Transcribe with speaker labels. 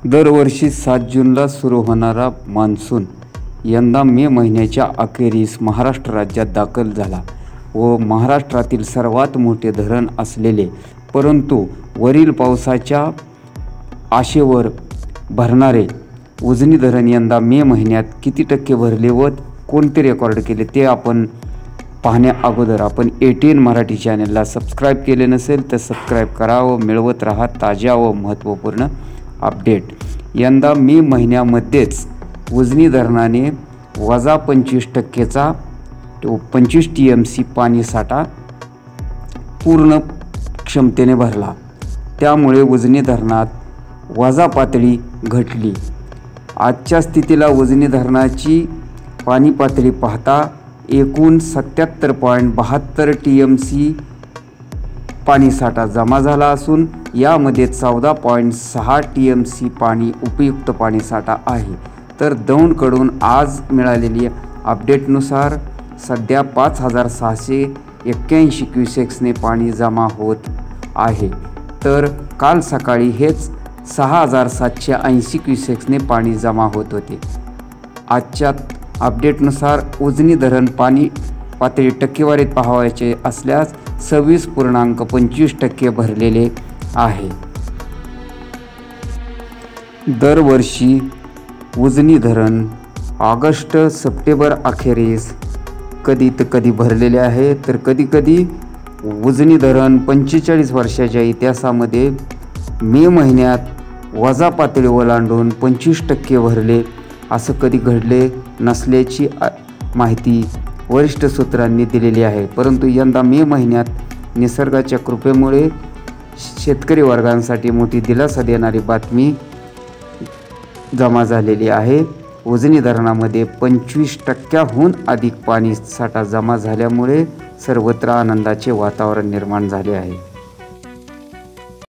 Speaker 1: दरवर्षी 7 जूनला सुरू होणारा मान्सून यंदा मे महिन्याच्या अखेरीस महाराष्ट्र राज्यात दाखल झाला व महाराष्ट्रातील सर्वात मोठे धरण असलेले परंतु वरील पावसाच्या आशेवर भरणारे उजनी धरण यंदा मे महिन्यात किती टक्के भरले व कोणते रेकॉर्ड केले ते आपण पाहण्या अगोदर आपण ATN मराठी चॅनलला सबस्क्राईब केले नसेल तर सबस्क्राईब करा व मिळवत राहा ताज्या व महत्त्वपूर्ण अपडेट। यंदा मे महिन्यामध्येच उजनी धरणाने वजा 25%चा 25 TMC पाणी साठा पूर्ण क्षमतेने भरला। त्यामुळे उजनी धरणात वजा पातळी घटली। आजच्या स्थितीला उजनी धरणाची पाणी पातळी पाहता एकूण 77.72 TMC पाणीसाठा जमा झाला असून यामध्ये 14.6 TMC पाणी उपयुक्त पाणीसाठा आहे। तर दौंडकडून आज मिळालेली अपडेटनुसार सध्या 5681 क्युसेक्सने पाणी जमा होत आहे, तर काल सकाळी हेच 6780 क्युसेक्सने पाणी जमा होत होते। आजच्या अपडेटनुसार उजनी धरण पाणी पातळी टक्केवारीत पाहायचे असल्यास 26.25% भरलेले आहे। दरवर्षी उजनी धरण ऑगस्ट सप्टेंबर अखेरीस कधी भरलेले आहे, तर कधी उजनी धरण 45 वर्षाच्या इतिहासामध्ये मे महिन्यात वजा पातळी ओलांडून 25% भरले असं कधी घडले नसल्याची माहिती वरिष्ठ सूत्रांनी दिलेली आहे। परंतु यंदा मे महिन्यात निसर्गाच्या कृपेमुळे शेतकरी वर्गांसाठी मोठी दिलासा देणारी बातमी जमा झालेली आहे। उजनी धरणामध्ये 25%हून अधिक पाणी साठा जमा झाल्यामुळे सर्वत्र आनंदाचे वातावरण निर्माण झाले आहे।